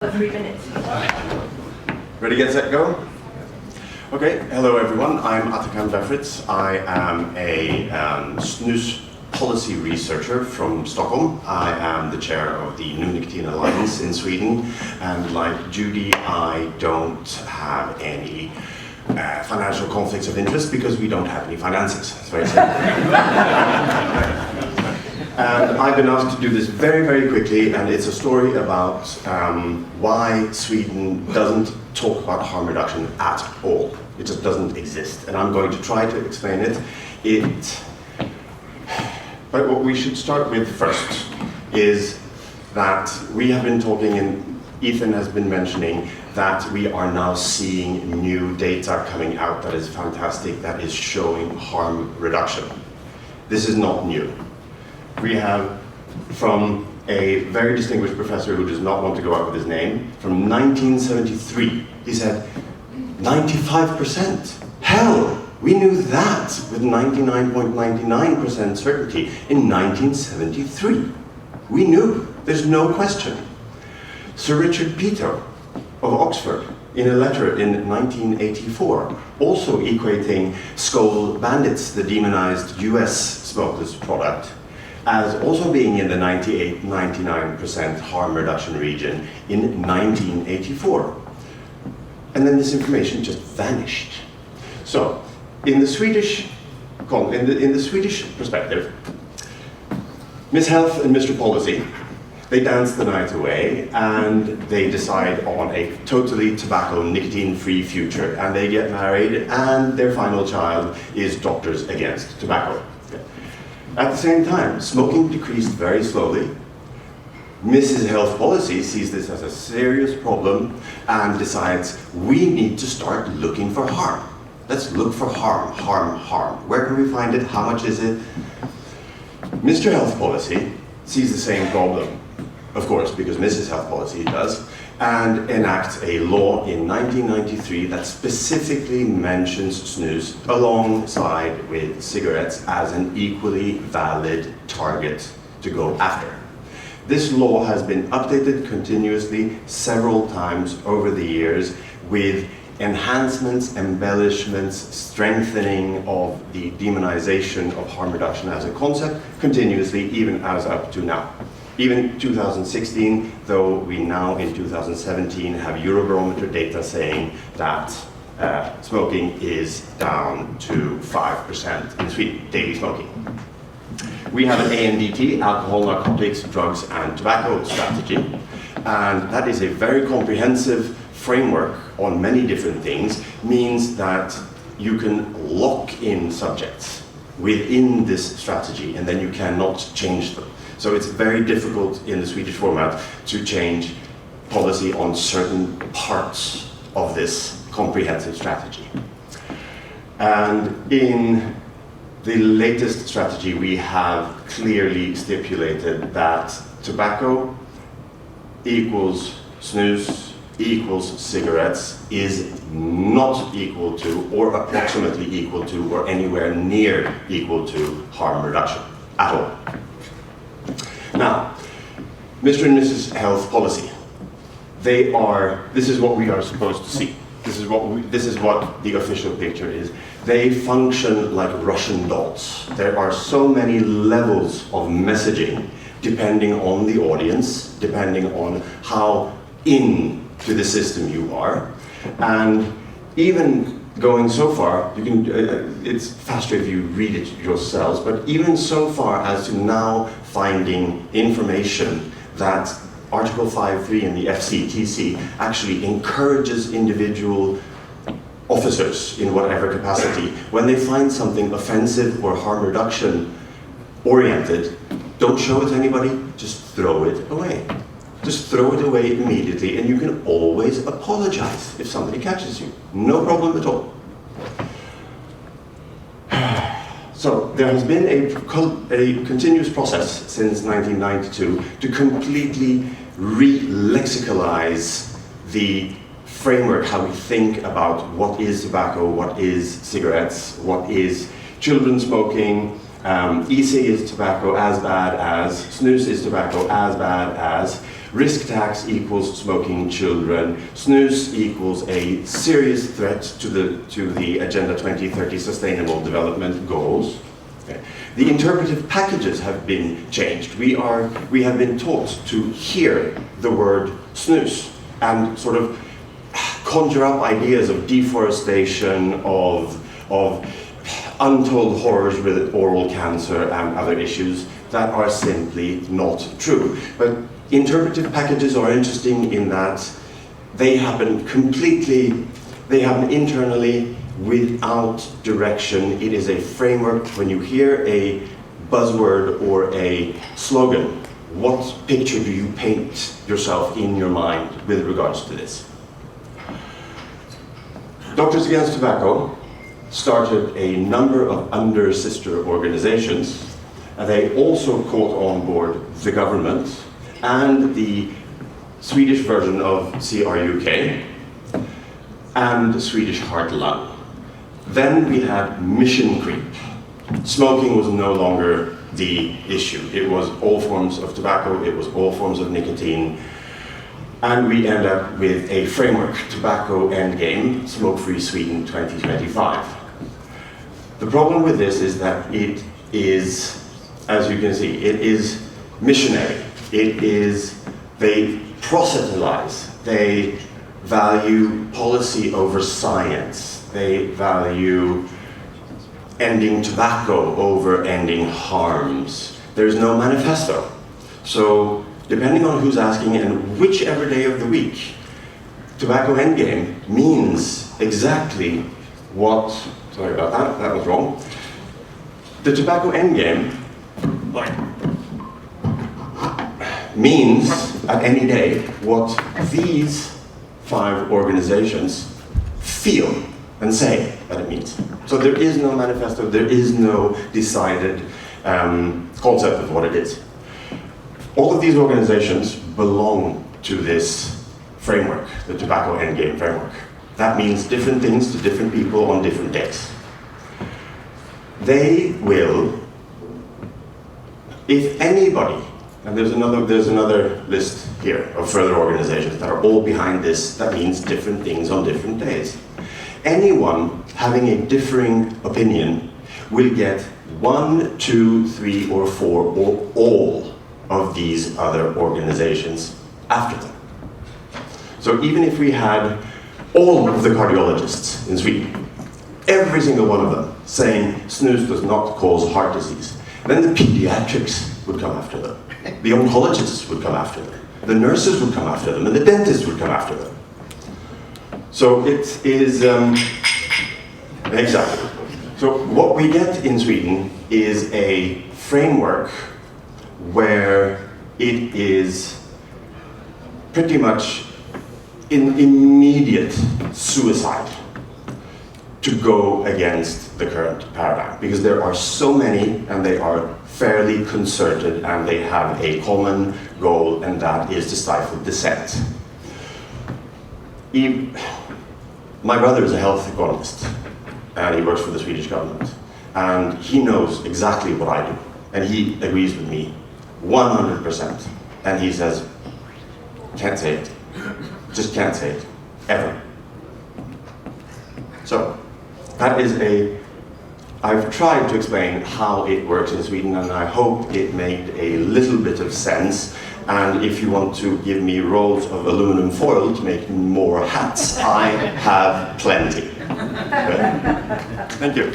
3 minutes. Ready, get, set, go? Okay, hello everyone, I'm Atakan Befrits. I am a snus policy researcher from Stockholm. I am the chair of the New Nicotine Alliance in Sweden, and like Judy, I don't have any financial conflicts of interest because we don't have any finances. It's very simple. And I've been asked to do this very, very quickly, and it's a story about why Sweden doesn't talk about harm reduction at all. It just doesn't exist, and I'm going to try to explain it. But what we should start with first is that we have been talking, and Ethan has been mentioning, that we are now seeing new data coming out that is fantastic, that is showing harm reduction. This is not new. We have, from a very distinguished professor who does not want to go out with his name, from 1973, he said, 95%. Hell, we knew that with 99.99% certainty in 1973. We knew, there's no question. Sir Richard Peto of Oxford, in a letter in 1984, also equating Skoal Bandits, the demonized US smokeless product, as also being in the 98-99% harm reduction region in 1984. And then this information just vanished. So, in the Swedish perspective, Miss Health and Mr. Policy, they dance the night away and they decide on a totally tobacco, nicotine-free future, and they get married and their final child is Doctors Against Tobacco. At the same time, smoking decreased very slowly. Mrs. Health Policy sees this as a serious problem and decides we need to start looking for harm. Let's look for harm, harm, harm. Where can we find it? How much is it? Mr. Health Policy sees the same problem, of course, because Mrs. Health Policy does, and enacts a law in 1993 that specifically mentions snus alongside with cigarettes as an equally valid target to go after. This law has been updated continuously several times over the years with enhancements, embellishments, strengthening of the demonization of harm reduction as a concept continuously, even as up to now. Even 2016, though we now in 2017 have Eurobarometer data saying that smoking is down to 5% in Sweden, daily smoking. We have an ANDT, alcohol, narcotics, drugs and tobacco strategy, and that is a very comprehensive framework on many different things, means that you can lock in subjects within this strategy and then you cannot change them. So it's very difficult in the Swedish format to change policy on certain parts of this comprehensive strategy. And in the latest strategy, we have clearly stipulated that tobacco equals snus equals cigarettes is not equal to, or approximately equal to, or anywhere near equal to harm reduction at all. Now, Mr. and Mrs. Health Policy, this is what we are supposed to see. This is what the official picture is. They function like Russian dolls. There are so many levels of messaging depending on the audience, depending on how into the system you are, and even going so far, you can, it's faster if you read it yourselves, but even so far as to now finding information that Article 5.3 in the FCTC actually encourages individual officers in whatever capacity, when they find something offensive or harm reduction oriented, don't show it to anybody, just throw it away. Just throw it away immediately, and you can always apologize if somebody catches you. No problem at all. So there has been a continuous process since 1992 to completely re-lexicalize the framework, how we think about what is tobacco, what is cigarettes, what is children smoking, e-cig is tobacco as bad as, snus is tobacco as bad as, Risk tax equals smoking children. Snus equals a serious threat to the Agenda 2030 Sustainable Development Goals. Okay. The interpretive packages have been changed. We have been taught to hear the word snus and sort of conjure up ideas of deforestation, of untold horrors with oral cancer and other issues that are simply not true. But interpretive packages are interesting in that they happen internally without direction. It is a framework. When you hear a buzzword or a slogan, what picture do you paint yourself in your mind with regards to this? Doctors Against Tobacco started a number of under-sister organizations, and they also caught on board the government and the Swedish version of CRUK and the Swedish Heart Lung. Then we had mission creep. Smoking was no longer the issue. It was all forms of tobacco, it was all forms of nicotine, and we end up with a framework, Tobacco Endgame, Smoke-Free Sweden 2025. The problem with this is that it is, as you can see, it is missionary. They proselytize, they value policy over science, they value ending tobacco over ending harms. There's no manifesto. So, depending on who's asking and whichever day of the week, Tobacco Endgame means exactly what, sorry about that, that was wrong. The Tobacco Endgame means at any day what these 5 organizations feel and say that it means. So there is no manifesto, there is no decided concept of what it is. All of these organizations belong to this framework, the Tobacco Endgame framework. That means different things to different people on different days. They will, if anybody, and there's another list here of further organizations that are all behind this, that means different things on different days. Anyone having a differing opinion will get 1, 2, 3, or 4, or all of these other organizations after them. So even if we had all of the cardiologists in Sweden, every single one of them saying snus does not cause heart disease, then the pediatrics would come after them, the oncologists would come after them, the nurses would come after them, and the dentists would come after them. So it is, exactly. So what we get in Sweden is a framework where it is pretty much in immediate suicide to go against the current paradigm, because there are so many and they are fairly concerted and they have a common goal, and that is to stifle dissent. My brother is a health economist and he works for the Swedish government, and he knows exactly what I do, and he agrees with me 100%, and he says, can't say it, just can't say it, ever. So, that is I've tried to explain how it works in Sweden, and I hope it made a little bit of sense. And if you want to give me rolls of aluminum foil to make more hats, I have plenty. Okay. Thank you.